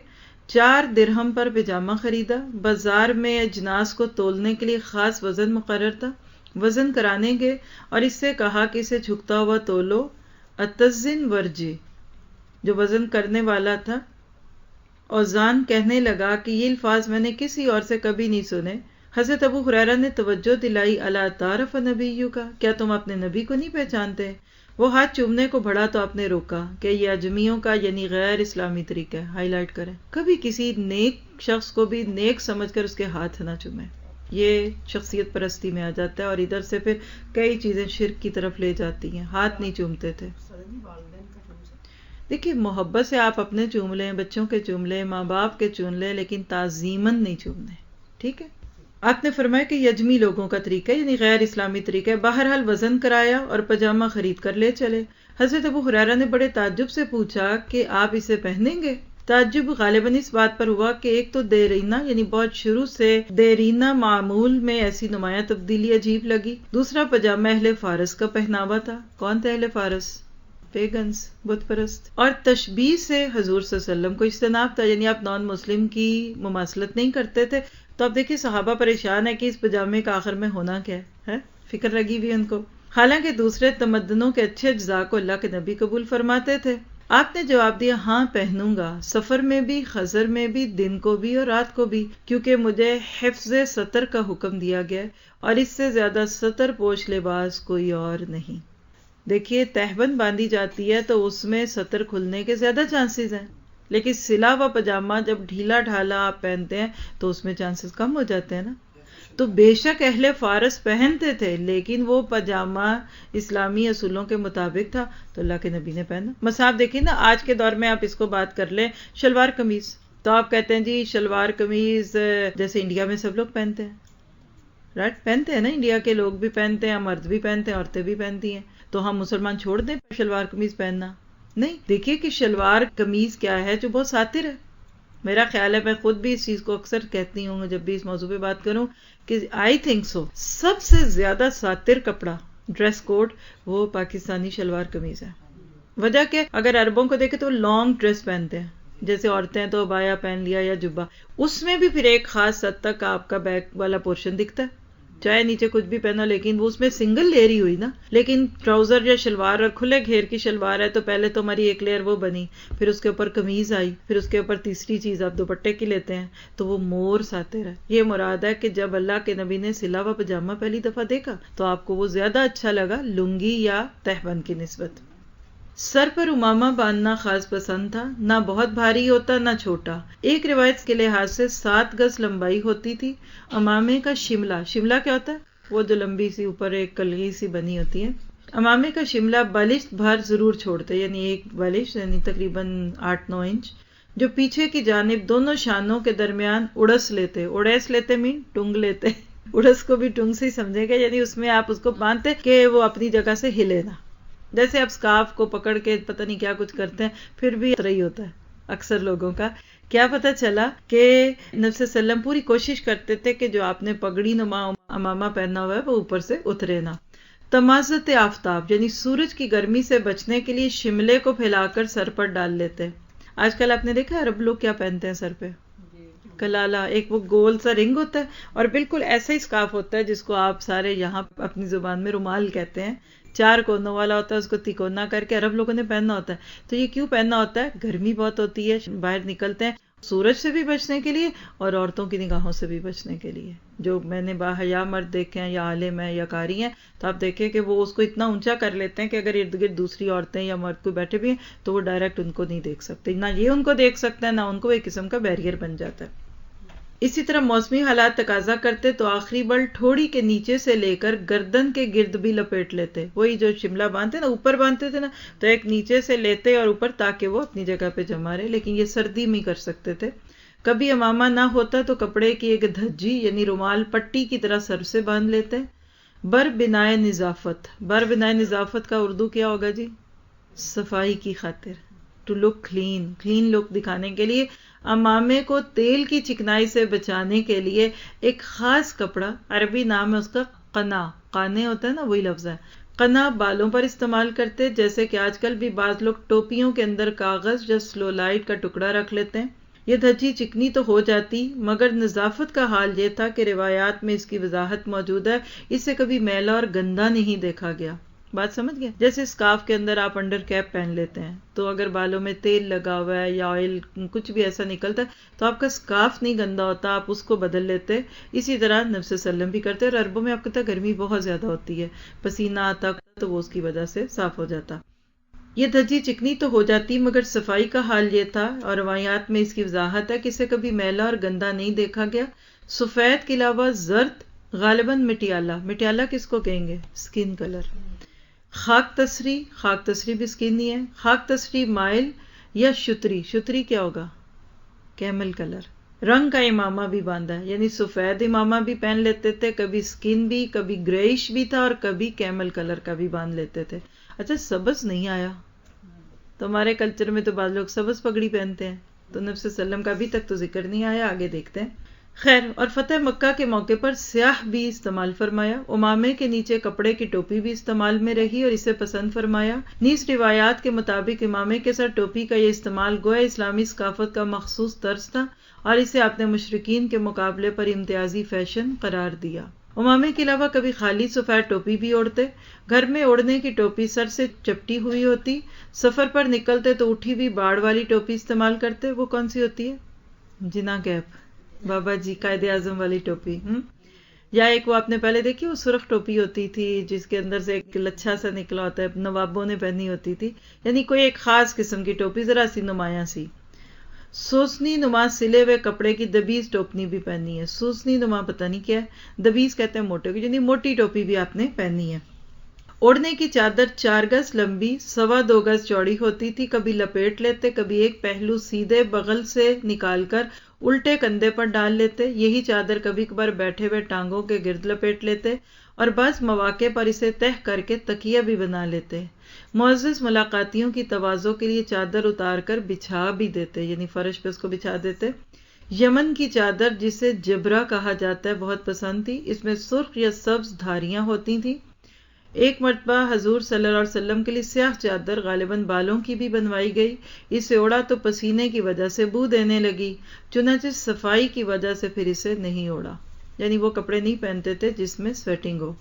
4 درہم پر پجامہ خریدا. بازار میں اجناس کو تولنے کے لیے خاص وزن مقرر تھا. وزن کرانے گئے اور اس سے کہا کہ اسے جھکتا ہوا تولو. اتزن ورجی، جو وزن کرنے والا تھا اوزان کہنے لگا کہ یہ الفاظ میں نے کسی اور سے کبھی نہیں سنے۔ حضرت ابو ہریرہ نے توجہ دلائی، الا تعرف نبیہ کا، کیا تم اپنے نبی کو نہیں پہچانتے؟ وہ ہاتھ چومنے کو بڑھا تو آپ نے روکا کہ یہ اجمیوں کا یعنی غیر اسلامی طریقہ ہے، ہائی لائٹ کریں، کبھی کسی نیک شخص کو بھی نیک سمجھ کر اس کے ہاتھ نہ چومیں، یہ شخصیت پرستی میں آ جاتا ہے اور ادھر سے پھر کئی چیزیں شرک کی طرف لے جاتی ہیں۔ ہاتھ نہیں چومتے تھے۔ دیکھیے محبت سے آپ اپنے چوم لیں، بچوں کے چوم لیں، ماں باپ کے چوم لیں، لیکن تعظیماً نہیں چومنے، ٹھیک ہے؟ آپ نے فرمایا کہ یہ اجمی لوگوں کا طریقہ ہے یعنی غیر اسلامی طریقہ ہے۔ بہرحال وزن کرایا اور پاجامہ خرید کر لے چلے۔ حضرت ابو ہریرہ نے بڑے تعجب سے پوچھا کہ آپ اسے پہنیں گے؟ تعجب غالباً اس بات پر ہوا کہ ایک تو دیرینہ یعنی بہت شروع سے دیرینہ معمول میں ایسی نمایاں تبدیلی عجیب لگی، دوسرا پاجامہ اہل فارس کا پہناوا تھا۔ کون تھے اہل فارس؟ پیگنز، بت پرست، اور تشبیہ سے حضور صلی اللہ علیہ وسلم کو اجتناب تھا، یعنی آپ نان مسلم کی مماثلت نہیں کرتے تھے۔ تو اب دیکھیے صحابہ پریشان ہے کہ اس پاجامے کا آخر میں ہونا کیا ہے، فکر لگی ہوئی ان کو، حالانکہ دوسرے تمدنوں کے اچھے اجزاء کو اللہ کے نبی قبول فرماتے تھے۔ آپ نے جواب دیا، ہاں پہنوں گا، سفر میں بھی، خضر میں بھی، دن کو بھی اور رات کو بھی، کیونکہ مجھے حفظ سطر کا حکم دیا گیا ہے اور اس سے زیادہ سطر پوش لباس کوئی اور نہیں۔ دیکھیے تہبند باندھی جاتی ہے تو اس میں سطر کھلنے کے زیادہ چانسز ہیں، لیکن سلا ہوا پاجامہ جب ڈھیلا ڈھالا آپ پہنتے ہیں تو اس میں چانسز کم ہو جاتے ہیں نا۔ تو بے شک اہل فارس پہنتے تھے لیکن وہ پاجامہ اسلامی اصولوں کے مطابق تھا تو اللہ کے نبی نے پہنا۔ مثلا دیکھیں نا آج کے دور میں آپ اس کو بات کر لیں، شلوار قمیض، تو آپ کہتے ہیں جی شلوار قمیض جیسے انڈیا میں سب لوگ پہنتے ہیں، رائٹ، پہنتے ہیں نا، انڈیا کے لوگ بھی پہنتے ہیں، مرد بھی پہنتے ہیں، عورتیں بھی پہنتی ہیں، تو ہم مسلمان چھوڑ دیں شلوار قمیض پہننا؟ نہیں، دیکھیے کہ شلوار قمیض کیا ہے جو بہت ساتر ہے۔ میرا خیال ہے میں خود بھی اس چیز کو اکثر کہتی ہوں جب بھی اس موضوع پہ بات کروں کہ آئی تھنک سو سب سے زیادہ ساتر کپڑا ڈریس کوڈ وہ پاکستانی شلوار قمیض ہے۔ وجہ کہ اگر عربوں کو دیکھیں تو لانگ ڈریس پہنتے ہیں، جیسے عورتیں تو عبایا پہن لیا یا جبہ، اس میں بھی پھر ایک خاص حد تک آپ کا بیک والا پورشن دکھتا ہے، چاہے نیچے کچھ بھی پہنا، لیکن وہ اس میں سنگل لیئر ہی ہوئی نا۔ لیکن ٹراؤزر یا شلوار اور کھلے گھیر کی شلوار ہے تو پہلے تو ہماری ایک لیئر وہ بنی، پھر اس کے اوپر قمیض آئی، پھر اس کے اوپر تیسری چیز آپ دوپٹے کی لیتے ہیں تو وہ مور ساتر ہے۔ یہ مراد ہے کہ جب اللہ کے نبی نے سلا ہوا پاجامہ پہلی دفعہ دیکھا تو آپ کو وہ زیادہ اچھا لگا لنگی یا تہبند کی نسبت۔ سر پر امامہ باندھنا خاص پسند تھا، نہ بہت بھاری ہوتا نہ چھوٹا، ایک روایت کے لحاظ سے 7 گز لمبائی ہوتی تھی۔ امامے کا شملہ، شملہ کیا ہوتا ہے؟ وہ جو لمبی سی اوپر ایک کلگی سی بنی ہوتی ہے۔ امامے کا شملہ بالشت بھر ضرور چھوڑتے، یعنی ایک بالش یعنی تقریباً 8-9 انچ، جو پیچھے کی جانب دونوں شانوں کے درمیان اڑس لیتے، اڑیس لیتے مین ٹنگ لیتے، اڑس کو بھی ٹنگ سے ہی سمجھے گا، یعنی اس میں آپ اس کو باندھتے کہ وہ اپنی جگہ سے ہلے نہ، جیسے آپ سکارف کو پکڑ کے پتہ نہیں کیا کچھ کرتے ہیں، پھر بھی اترا ہی ہوتا ہے اکثر لوگوں کا۔ کیا پتہ چلا کہ نبی صلی اللہ علیہ وسلم پوری کوشش کرتے تھے کہ جو آپ نے پگڑی نما امامہ پہنا ہوا ہے وہ اوپر سے اترے نہ۔ تمازت آفتاب یعنی سورج کی گرمی سے بچنے کے لیے شملے کو پھیلا کر سر پر ڈال لیتے۔ آج کل آپ نے دیکھا عرب لوگ کیا پہنتے ہیں سر پہ؟ کلالہ، ایک وہ گول سا رنگ ہوتا ہے اور بالکل ایسا ہی سکارف ہوتا ہے جس کو آپ سارے یہاں اپنی زبان میں رومال کہتے ہیں، 4 کونوں والا ہوتا ہے، اس کو تکونا کر کے عرب لوگوں نے پہننا ہوتا ہے۔ تو یہ کیوں پہننا ہوتا ہے؟ گرمی بہت ہوتی ہے، باہر نکلتے ہیں سورج سے بھی بچنے کے لیے اور عورتوں کی نگاہوں سے بھی بچنے کے لیے۔ جو میں نے باحیا مرد دیکھے ہیں یا عالم ہیں یا قاری ہیں تو آپ دیکھیں کہ وہ اس کو اتنا اونچا کر لیتے ہیں کہ اگر ارد گرد دوسری عورتیں یا مرد کوئی بیٹھے بھی ہیں تو وہ ڈائریکٹ ان کو نہیں دیکھ سکتے، نہ یہ ان کو دیکھ سکتا ہے نہ ان کو، ایک قسم کا بیریئر بن جاتا ہے۔ اسی طرح موسمی حالات تقاضا کرتے تو آخری بل ٹھوڑی کے نیچے سے لے کر گردن کے گرد بھی لپیٹ لیتے، وہی جو شملہ باندھتے نا، اوپر باندھتے تھے نا تو ایک نیچے سے لیتے اور اوپر تاکہ وہ اپنی جگہ پہ جمع رہے، لیکن یہ سردی میں کر سکتے تھے۔ کبھی امامہ نہ ہوتا تو کپڑے کی ایک دھجی یعنی رومال پٹی کی طرح سر سے باندھ لیتے۔ بر بنائے نظافت، بر بنائے نظافت کا اردو کیا ہوگا جی؟ صفائی کی خاطر، ٹو لک کلین، کلین لک دکھانے کے لیے امامے کو تیل کی چکنائی سے بچانے کے لیے ایک خاص کپڑا، عربی نام ہے اس کا قنا، قانے ہوتا ہے نا وہی لفظ ہے، قنا بالوں پر استعمال کرتے، جیسے کہ آج کل بھی بعض لوگ ٹوپیوں کے اندر کاغذ یا سلو لائٹ کا ٹکڑا رکھ لیتے ہیں۔ یہ دھجی چکنی تو ہو جاتی مگر نظافت کا حال یہ تھا کہ روایات میں اس کی وضاحت موجود ہے، اسے کبھی میلا اور گندا نہیں دیکھا گیا۔ بات سمجھ گئے؟ جیسے اسکارف کے اندر آپ انڈر کیپ پہن لیتے ہیں تو اگر بالوں میں تیل لگا ہوا ہے یا آئل کچھ بھی ایسا نکلتا ہے تو آپ کا اسکارف نہیں گندا ہوتا، آپ اس کو بدل لیتے. اسی طرح نبی صلی اللہ علیہ وسلم بھی کرتے. اور عربوں میں آپ کو پتہ گرمی بہت زیادہ ہوتی ہے، پسینہ آتا تو وہ اس کی وجہ سے صاف ہو جاتا. یہ دھجی چکنی تو ہو جاتی مگر صفائی کا حال یہ تھا، اور روایات میں اس کی وضاحت ہے کہ اسے کبھی میلا اور گندا نہیں دیکھا گیا. سفید کے علاوہ زرد، غالباً مٹیالہ. مٹیالہ کس کو کہیں گے؟ سکن کلر. خاک تسری، خاک تسری بھی سکن ہی ہے. خاک تسری مائل یا شتری. شتری کیا ہوگا؟ Camel colour. رنگ کا امامہ بھی باندھا ہے، یعنی سفید امامہ بھی پہن لیتے تھے، کبھی سکن بھی، کبھی گریش بھی تھا، اور کبھی کیمل کلر کا بھی باندھ لیتے تھے. اچھا سبز نہیں آیا تو ہمارے کلچر میں تو بعض لوگ سبز پگڑی پہنتے ہیں، تو نبی صلی اللہ علیہ وسلم کا ابھی تک تو ذکر نہیں آیا، آگے دیکھتے ہیں. خیر، اور فتح مکہ کے موقع پر سیاہ بھی استعمال فرمایا. امامے کے نیچے کپڑے کی ٹوپی بھی استعمال میں رہی اور اسے پسند فرمایا. نیز روایات کے مطابق امامے کے ساتھ ٹوپی کا یہ استعمال گویا اسلامی ثقافت کا مخصوص طرز تھا، اور اسے آپ نے مشرکین کے مقابلے پر امتیازی فیشن قرار دیا. امامے کے علاوہ کبھی خالی سفید ٹوپی بھی اوڑھتے. گھر میں اوڑھنے کی ٹوپی سر سے چپٹی ہوئی ہوتی. سفر پر نکلتے تو اٹھی ہوئی باڑ والی ٹوپی استعمال کرتے. وہ کون سی ہوتی ہے؟ جنا کیپ، بابا جی قائد اعظم والی ٹوپی. یا ایک وہ آپ نے پہلے دیکھی، وہ سرخ ٹوپی ہوتی تھی جس کے اندر سے ایک لچھا سا نکلا ہوتا ہے، نوابوں نے پہنی ہوتی تھی، یعنی کوئی ایک خاص قسم کی ٹوپی، ذرا سی نمایاں سی. سوسنی نما سلے ہوئے کپڑے کی دبیز ٹوپنی بھی پہنی ہے. سوسنی نما پتہ نہیں کیا ہے، دبیز کہتے ہیں موٹے کو، یعنی موٹی ٹوپی بھی آپ نے پہنی ہے. اوڑھنے کی چادر 4 گز لمبی 2.25 گز چوڑی ہوتی تھی. کبھی لپیٹ لیتے، کبھی ایک پہلو سیدھے بغل سے نکال کر الٹے کندھے پر ڈال لیتے. یہی چادر کبھی کبھار بیٹھے ہوئے ٹانگوں کے گرد لپیٹ لیتے، اور بعض مواقع پر اسے تہہ کر کے تکیہ بھی بنا لیتے. معزز ملاقاتیوں کی تواضع کے لیے چادر اتار کر بچھا بھی دیتے، یعنی فرش پہ اس کو بچھا دیتے. یمن کی چادر جسے جبرا کہا جاتا ہے بہت پسند تھی. اس میں سرخ یا سبز دھاریاں ہوتی تھیں. ایک مرتبہ حضور صلی اللہ علیہ وسلم کے لیے سیاہ چادر غالباً بالوں کی بھی بنوائی گئی. اسے اوڑھا تو پسینے کی وجہ سے بو دینے لگی، چنانچہ صفائی کی وجہ سے پھر اسے نہیں اوڑھا. یعنی وہ کپڑے نہیں پہنتے تھے جس میں سویٹنگ ہو.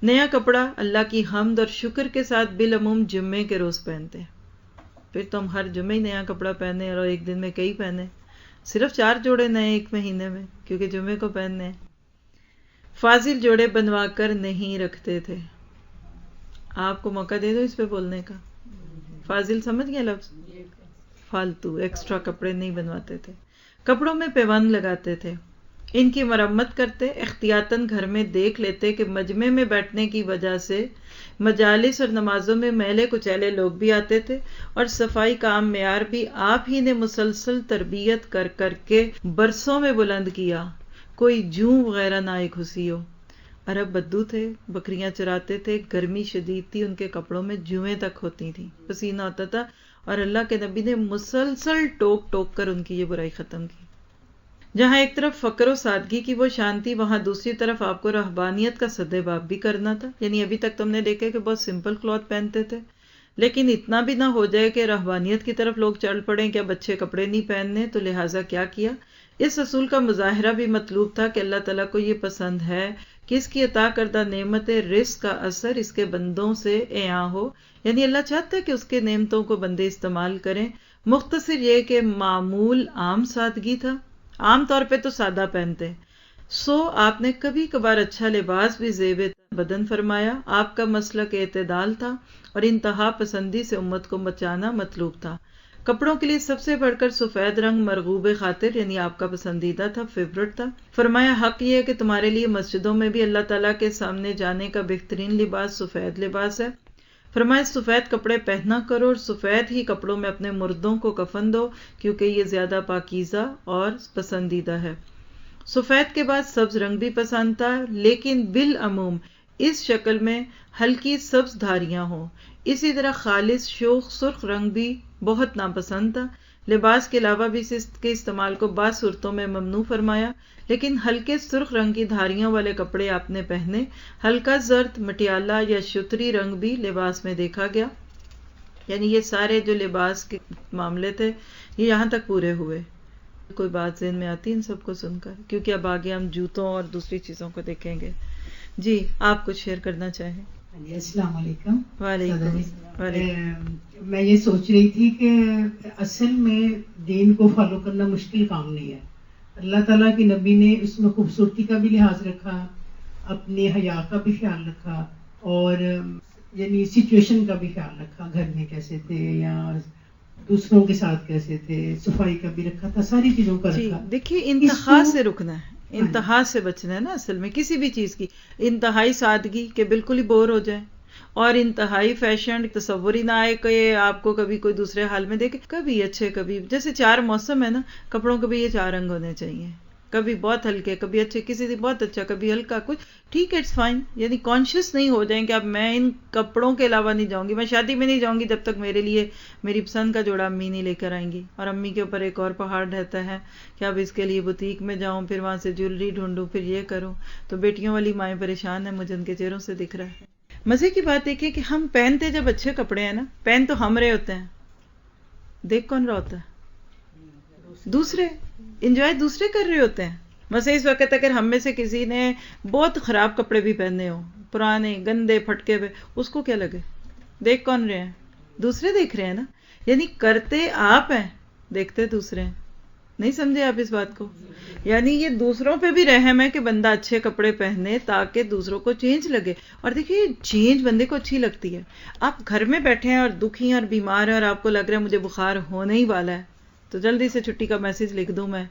نیا کپڑا اللہ کی حمد اور شکر کے ساتھ بالعموم جمعے کے روز پہنتے. پھر تو ہم ہر جمعے ہی نیا کپڑا پہنے اور ایک دن میں کئی پہنے. صرف 4 جوڑے نئے ایک مہینے میں، کیونکہ جمعے کو پہننے ہیں. فاضل جوڑے بنوا کر نہیں رکھتے تھے. آپ کو موقع دے دو اس پہ بولنے کا. فاضل سمجھ گئے لفظ؟ فالتو ایکسٹرا کپڑے نہیں بنواتے تھے. کپڑوں میں پیوند لگاتے تھے، ان کی مرمت کرتے. احتیاطاً گھر میں دیکھ لیتے کہ مجمع میں بیٹھنے کی وجہ سے مجالس اور نمازوں میں میلے کچیلے لوگ بھی آتے تھے، اور صفائی کا عام معیار بھی آپ ہی نے مسلسل تربیت کر کر کے برسوں میں بلند کیا. کوئی جوں وغیرہ نہ آئی گھسی ہو. عرب بدو تھے، بکریاں چراتے تھے، گرمی شدید تھی، ان کے کپڑوں میں جوئیں تک ہوتی تھیں، پسینہ ہوتا تھا، اور اللہ کے نبی نے مسلسل ٹوک ٹوک کر ان کی یہ برائی ختم کی. جہاں ایک طرف فقر و سادگی کی وہ شانتی، وہاں دوسری طرف آپ کو رہبانیت کا سدباب بھی کرنا تھا. یعنی ابھی تک تم نے دیکھا کہ بہت سمپل کلوتھ پہنتے تھے، لیکن اتنا بھی نہ ہو جائے کہ رہبانیت کی طرف لوگ چل پڑیں کہ اب اچھے کپڑے نہیں پہننے. تو لہٰذا کیا کیا؟ اس اصول کا مظاہرہ بھی مطلوب تھا کہ اللہ تعالیٰ کو یہ پسند ہے کہ اس کی عطا کردہ نعمت رزق کا اثر اس کے بندوں سے عیاں ہو. یعنی اللہ چاہتا ہے کہ اس کے نعمتوں کو بندے استعمال کریں. مختصر یہ کہ معمول عام سادگی تھا، عام طور پہ تو سادہ پہنتے. سو آپ نے کبھی کبھار اچھا لباس بھی زیب بدن فرمایا. آپ کا مسلک اعتدال تھا اور انتہا پسندی سے امت کو بچانا مطلوب تھا. کپڑوں کے لیے سب سے بڑھ کر سفید رنگ مرغوب خاطر، یعنی آپ کا پسندیدہ تھا، فیورٹ تھا. فرمایا حق یہ ہے کہ تمہارے لیے مسجدوں میں بھی اللہ تعالیٰ کے سامنے جانے کا بہترین لباس سفید لباس ہے. فرمایا سفید کپڑے پہنا کرو اور سفید ہی کپڑوں میں اپنے مردوں کو کفن دو، کیونکہ یہ زیادہ پاکیزہ اور پسندیدہ ہے. سفید کے بعد سبز رنگ بھی پسند تھا، لیکن بالعموم اس شکل میں ہلکی سبز دھاریاں ہوں. اسی طرح خالص شوخ سرخ رنگ بھی بہت ناپسند تھا. لباس کے علاوہ بھی اس کے استعمال کو بعض صورتوں میں ممنوع فرمایا، لیکن ہلکے سرخ رنگ کی دھاریوں والے کپڑے آپ نے پہنے. ہلکا زرد، مٹیالہ یا شتری رنگ بھی لباس میں دیکھا گیا. یعنی یہ سارے جو لباس کے معاملے تھے یہ یہاں تک پورے ہوئے. کوئی بات ذہن میں آتی ان سب کو سن کر؟ کیونکہ اب آگے ہم جوتوں اور دوسری چیزوں کو دیکھیں گے. جی آپ کچھ شیئر کرنا چاہیں؟ السلام علیکم. وعلیکم. میں یہ سوچ رہی تھی کہ اصل میں دین کو فالو کرنا مشکل کام نہیں ہے. اللہ تعالیٰ کے نبی نے اس میں خوبصورتی کا بھی لحاظ رکھا, اپنے حیا کا بھی خیال رکھا, اور یعنی سچویشن کا بھی خیال رکھا, گھر میں کیسے تھے یا دوسروں کے ساتھ کیسے تھے, صفائی کا بھی رکھا تھا, ساری چیزوں کا رکھا. دیکھیے انتہا سے رکنا ہے, انتہا سے بچنا ہے نا. اصل میں کسی بھی چیز کی انتہائی سادگی کہ بالکل ہی بور ہو جائے, اور انتہائی فیشن تصور ہی نہ آئے کہ آپ کو کبھی کوئی دوسرے حال میں دیکھے. کبھی اچھے, کبھی جیسے 4 موسم ہے نا, کپڑوں کے بھی یہ 4 رنگ ہونے چاہیے. کبھی بہت ہلکے, کبھی اچھے, کسی دن بہت اچھا, کبھی ہلکا, کچھ ٹھیک ہے, اٹس فائن. یعنی کانشیس نہیں ہو جائیں کہ اب میں ان کپڑوں کے علاوہ نہیں جاؤں گی, میں شادی میں نہیں جاؤں گی جب تک میرے لیے میری پسند کا جوڑا امی نہیں لے کر آئیں گی. اور امی کے اوپر ایک اور پہاڑ رہتا ہے کہ اب اس کے لیے بوتیک میں جاؤں, پھر وہاں سے جیولری ڈھونڈوں, پھر یہ کروں. تو بیٹیوں والی مائیں پریشان ہیں, مجھے ان کے چہروں سے دکھ رہا ہے. مزے کی بات دیکھیں کہ ہم پہنتے جب اچھے کپڑے ہیں نا, پہن تو ہم رہے ہوتے ہیں, دیکھ کون رہا ہوتا ہے؟ دوسرے. انجوائے دوسرے کر رہے ہوتے ہیں. بس اس وقت اگر ہم میں سے کسی نے بہت خراب کپڑے بھی پہنے ہوں, پرانے گندے پھٹکے ہوئے, اس کو کیا لگے؟ دیکھ کون رہے ہیں؟ دوسرے دیکھ رہے ہیں نا. یعنی کرتے آپ ہیں, دیکھتے دوسرے ہیں. نہیں سمجھے آپ اس بات کو؟ یعنی یہ دوسروں پہ بھی رحم ہے کہ بندہ اچھے کپڑے پہنے تاکہ دوسروں کو چینج لگے. اور دیکھیے چینج بندے کو اچھی لگتی ہے. آپ گھر میں بیٹھے ہیں اور دکھی ہیں اور بیمار ہیں اور آپ کو لگ رہا ہے مجھے بخار ہونے ہی والا ہے, تو جلدی سے چھٹی کا میسج لکھ دوں میں,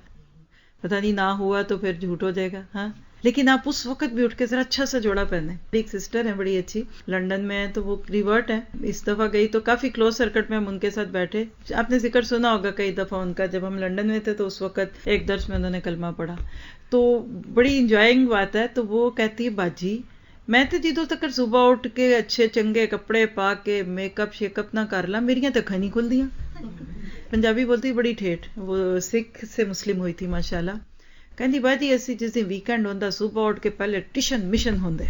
پتہ نہیں نہ ہوا تو پھر جھوٹ ہو جائے گا. ہاں, لیکن آپ اس وقت بھی اٹھ کے ذرا اچھا سا جوڑا پہنے. ایک سسٹر ہے بڑی اچھی, لنڈن میں ہے, تو وہ ریورٹ ہے. اس دفعہ گئی تو کافی کلوز سرکٹ میں ہم ان کے ساتھ بیٹھے. آپ نے ذکر سنا ہوگا کئی دفعہ ان کا, جب ہم لنڈن میں تھے تو اس وقت ایک درس میں انہوں نے کلمہ پڑھا, تو بڑی انجوائنگ بات ہے. تو وہ کہتی ہے باجی میں تو جدوں تک صبح اٹھ کے اچھے چنگے کپڑے پا کے میک اپ شیک اپ نہ کر لا, میریاں تو اکھاں نہیں کھل دیاں. پنجابی بولتی بڑی ٹھیٹ, وہ سکھ سے مسلم ہوئی تھی ماشاءاللہ. کہندی باجی اسی جس دن ویکینڈ ہوندا صبح اٹھ کے پہلے ٹیشن مشن ہوندے,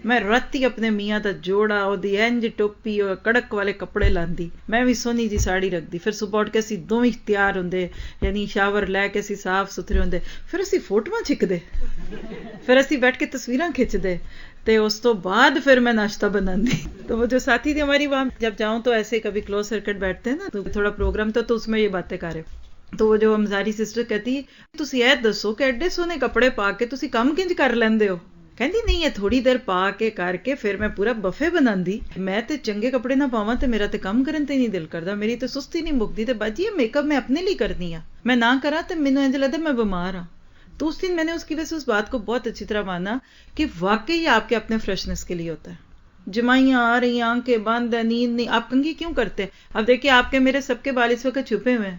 میں راتی اپنے میاں دا جوڑا اودی انج ٹوپی اور کڑک والے کپڑے لاندی, میں بھی سونی جی ساڑی رکھ دی. پھر صبح اٹھ کے اسی دوویں تیار ہوندے, یعنی شاور لے کے اسی صاف ستھرے ہوندے, پھر اسی فوٹواں چھکدے, پھر اسی بیٹھ کے تصویراں کھچدے, تے اس تو بعد پھر میں ناشتہ بناندی. تو وہ جو ساتھی تھی ہماری, وہاں جب جاؤں تو ایسے کبھی کلوز سرکٹ بیٹھتے ہیں نا, تو تھوڑا پروگرام تو اس میں یہ باتیں کر رہے. تو وہ جو ہماری سسٹر کہتی ہے تسی اے دسو کہ ایڈے سونے کپڑے پا کے تسی کم کنج کر لیندے ہو؟ کہندی نہیں ہے تھوڑی دیر پا کے کر کے پھر میں پورا بفے بناندی. میں تے چنگے کپڑے نہ پاواں تے میرا تے کم کرن تے نہیں دل کردا, میری تے سستی نہیں مکدی. تے باجی یہ میک اپ میں اپنے لیے کرنی آ, میں نہ کراں تے مینوں انج لگدا میں بیمار ہاں. تو اس دن میں نے اس کی وجہ سے اس بات کو بہت اچھی طرح مانا کہ واقعی آپ کے اپنے فریشنس کے لیے ہوتا ہے. جمائیاں آ رہی, آنکھیں بند, نیند نہیں, آپ کنگھی کیوں کرتے؟ اب دیکھیں آپ کے میرے سب کے بال اس وقت چھپے ہوئے ہیں,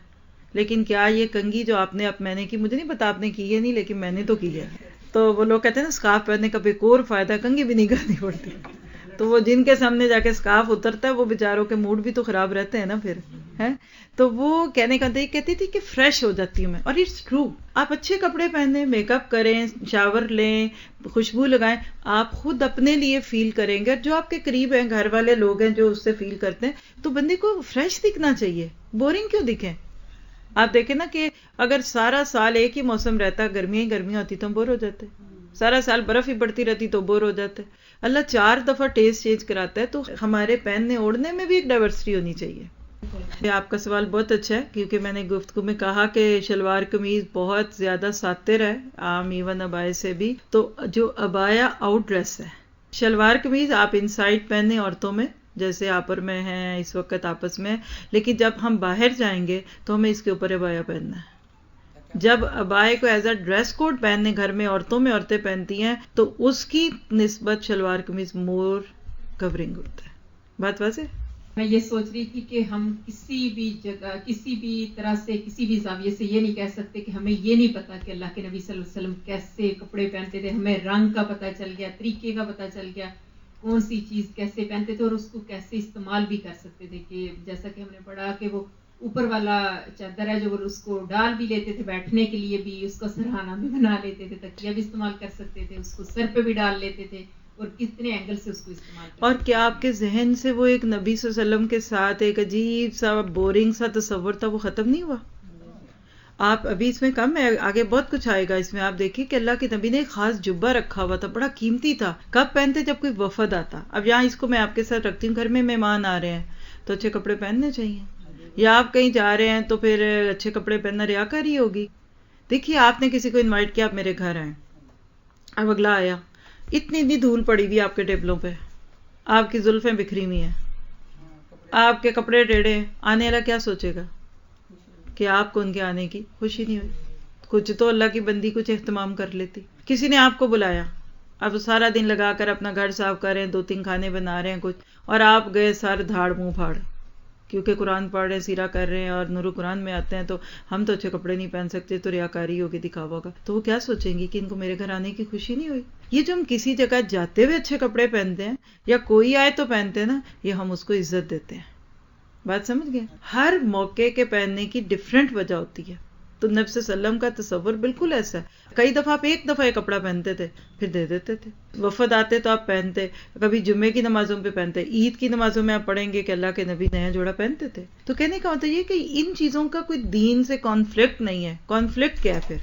لیکن کیا یہ کنگھی جو آپ نے اب میں نے کی, مجھے نہیں پتا آپ نے کی ہے نہیں, لیکن میں نے تو کی ہے. تو وہ لوگ کہتے ہیں نا اسکارف پہننے کا ایک اور فائدہ, کنگھی بھی نہیں کرنی پڑتی. تو وہ جن کے سامنے جا کے اسکارف اترتا ہے وہ بیچاروں کے موڈ بھی تو خراب رہتے ہیں نا پھر, ہے. تو وہ کہنے کا کہتی تھی کہ فریش ہو جاتی ہوں میں, اور اٹس ٹرو. آپ اچھے کپڑے پہنیں, میک اپ کریں, شاور لیں, خوشبو لگائیں, آپ خود اپنے لیے فیل کریں گے. جو آپ کے قریب ہیں, گھر والے لوگ ہیں جو اس سے فیل کرتے ہیں, تو بندے کو فریش دکھنا چاہیے, بورنگ کیوں دکھیں. آپ دیکھیں نا کہ اگر سارا سال ایک ہی موسم رہتا, گرمیاں ہی گرمیاں ہوتی تو ہم بور ہو جاتے, سارا سال برف ہی پڑتی رہتی تو بور ہو جاتے. اللہ 4 دفعہ ٹیسٹ چینج کراتا ہے, تو ہمارے پہننے اوڑھنے میں بھی ایک ڈائیورسٹی ہونی چاہیے. آپ کا سوال بہت اچھا ہے, کیونکہ میں نے گفتگو میں کہا کہ شلوار قمیض بہت زیادہ ساتر ہے عام ایون ابائے سے بھی. تو جو ابایا آؤٹ ڈریس ہے, شلوار قمیض آپ انسائڈ پہنے عورتوں میں, جیسے آپر میں ہیں اس وقت آپس میں, لیکن جب ہم باہر جائیں گے تو ہمیں اس کے اوپر ابایا پہننا ہے. جب ابائے کو ایز اے ڈریس کوڈ پہننے گھر میں عورتوں میں عورتیں پہنتی ہیں, تو اس کی نسبت شلوار قمیض مور کورنگ ہوتا ہے. بات واضح؟ میں یہ سوچ رہی تھی کہ ہم کسی بھی جگہ, کسی بھی طرح سے, کسی بھی زاویے سے یہ نہیں کہہ سکتے کہ ہمیں یہ نہیں پتا کہ اللہ کے نبی صلی اللہ علیہ وسلم کیسے کپڑے پہنتے تھے. ہمیں رنگ کا پتہ چل گیا, طریقے کا پتہ چل گیا, کون سی چیز کیسے پہنتے تھے اور اس کو کیسے استعمال بھی کر سکتے تھے. کہ جیسا کہ ہم نے پڑھا کہ وہ اوپر والا چادر ہے جو اس کو ڈال بھی لیتے تھے, بیٹھنے کے لیے بھی اس کو سرہانہ بھی بنا لیتے تھے, تکیہ بھی استعمال کر سکتے تھے, اس کو سر پہ بھی ڈال لیتے تھے, اور کتنے اینگل سے اس کو استعمال کرتے. اور کیا آپ کے ذہن سے وہ ایک نبی صلی اللہ علیہ وسلم کے ساتھ ایک عجیب سا بورنگ سا تصور تھا, وہ ختم نہیں ہوا؟ آپ ابھی اس میں کم ہے، آگے بہت کچھ آئے گا اس میں. آپ دیکھیے کہ اللہ کے نبی نے ایک خاص جبہ رکھا ہوا تھا، بڑا قیمتی تھا. کب پہنتے؟ جب کوئی وفد آتا. اب یہاں اس کو میں آپ کے ساتھ رکھتی ہوں، گھر میں مہمان آ رہے ہیں تو اچھے کپڑے پہننے چاہیے. یا آپ کہیں جا رہے ہیں تو پھر اچھے کپڑے پہننا ریاکاری ہوگی. دیکھیے آپ نے کسی کو انوائٹ کیا، آپ میرے گھر آئیں، اب اگلا آیا، اتنی دھول پڑی ہوئی آپ کے ٹیبلوں پہ، آپ کی زلفیں بکھری ہوئی ہیں، آپ کے کپڑے ٹیڑھے ہیں، آنے والا کیا سوچے گا کہ آپ کو ان کے آنے کی خوشی نہیں ہوئی؟ کچھ تو اللہ کی بندی کچھ اہتمام کر لیتی. کسی نے آپ کو بلایا، اب سارا دن لگا کر اپنا گھر صاف کر رہے ہیں، 2-3 کھانے بنا رہے ہیں کچھ، اور آپ گئے سر دھاڑ منہ پھاڑ، کیونکہ قرآن پڑھ رہے ہیں، سیرہ کر رہے ہیں اور نور قرآن میں آتے ہیں تو ہم تو اچھے کپڑے نہیں پہن سکتے، تو ریاکاری ہوگی، دکھاوا ہوگا. تو وہ کیا سوچیں گی کہ ان کو میرے گھر آنے کی خوشی نہیں ہوئی؟ یہ جو ہم کسی جگہ جاتے ہوئے اچھے کپڑے پہنتے ہیں یا کوئی آئے تو پہنتے ہیں نا، یہ ہم اس کو عزت دیتے ہیں. بات سمجھ گئے؟ ہر موقع کے پہننے کی ڈیفرنٹ وجہ ہوتی ہے. تو نبی صلی اللہ علیہ وسلم کا تصور بالکل ایسا ہے. کئی دفعہ آپ ایک دفعہ یہ کپڑا پہنتے تھے پھر دے دیتے تھے. وفد آتے تو آپ پہنتے، کبھی جمعے کی نمازوں پہ پہنتے، عید کی نمازوں میں آپ پڑھیں گے کہ اللہ کے نبی نیا جوڑا پہنتے تھے. تو کہنے کا مطلب یہ کہ ان چیزوں کا کوئی دین سے کانفلکٹ نہیں ہے. کانفلکٹ کیا ہے پھر؟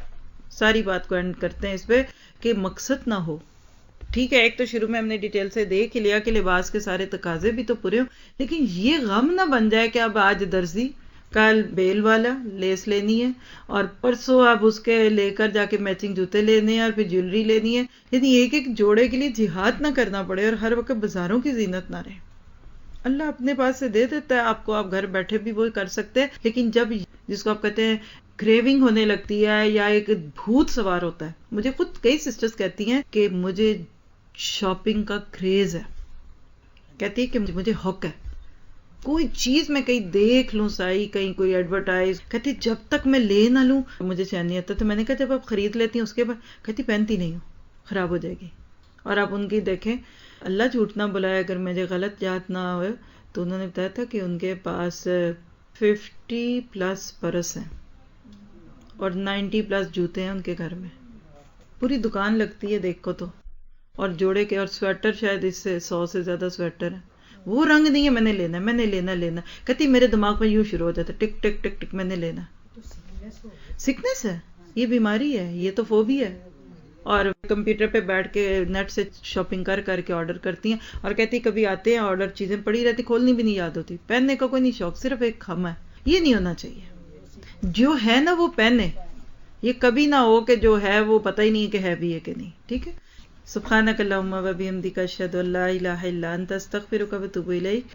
ساری بات کو اینڈ کرتے ہیں اس پہ کہ مقصد نہ ہو. ٹھیک ہے، ایک تو شروع میں ہم نے ڈیٹیل سے دیکھ لیا کہ لباس کے سارے تقاضے بھی تو پورے ہوں، لیکن یہ غم نہ بن جائے کہ اب آج درزی، کل بیل والا لیس لینی ہے، اور پرسوں اب اس کے لے کر جا کے میچنگ جوتے لینے ہیں اور پھر جیولری لینی ہے. یعنی ایک ایک جوڑے کے لیے جہاد نہ کرنا پڑے اور ہر وقت بازاروں کی زینت نہ رہے. اللہ اپنے پاس سے دے دیتا ہے آپ کو، آپ گھر بیٹھے بھی وہ کر سکتے ہیں. لیکن جب جس کو آپ کہتے ہیں کریونگ ہونے لگتی ہے یا ایک بھوت سوار ہوتا ہے. مجھے خود کئی سسٹرز کہتی ہیں کہ مجھے شاپنگ کا کریز ہے، کہتی ہے کہ مجھے حق ہے، کوئی چیز میں کہیں دیکھ لوں سائی، کہیں کوئی ایڈورٹائز، کہتی جب تک میں لے نہ لوں مجھے چین نہیں آتا. تو میں نے کہا جب آپ خرید لیتی ہیں اس کے بعد؟ کہتی پہنتی نہیں ہوں، خراب ہو جائے گی. اور آپ ان کی دیکھیں، اللہ جھوٹ نہ بلائے اگر مجھے غلط یاد نہ ہوئے تو انہوں نے بتایا تھا کہ ان کے پاس 50+ پرس ہیں اور 90+ جوتے ہیں ان کے گھر میں. پوری دکان لگتی ہے دیکھو تو. اور جوڑے کے اور سویٹر شاید اس سے 100 سے زیادہ سویٹر ہیں. وہ رنگ نہیں ہے میں نے لینا ہے، میں نے لینا. کہتی میرے دماغ میں یوں شروع ہو جاتا ہے ٹک ٹک ٹک ٹک، میں نے لینا. سکنس ہے، یہ بیماری ہے، یہ تو فوبیا ہے. اور کمپیوٹر پہ بیٹھ کے نیٹ سے شاپنگ کر کے آرڈر کرتی ہیں اور کہتی کبھی آتے ہیں آرڈر، چیزیں پڑی رہتی، کھولنی بھی نہیں یاد ہوتی. پہننے کا کوئی نہیں شوق، صرف ایک خم ہے. یہ نہیں ہونا چاہیے. جو ہے نا وہ پہنے، یہ کبھی نہ ہو کہ جو ہے وہ پتہ ہی نہیں کہ ہے بھی ہے کہ نہیں. ٹھیک ہے. سبحانک اللہم و بحمدک، اشہد ان لا الہ الا انت، استغفرک و اتوب الیک.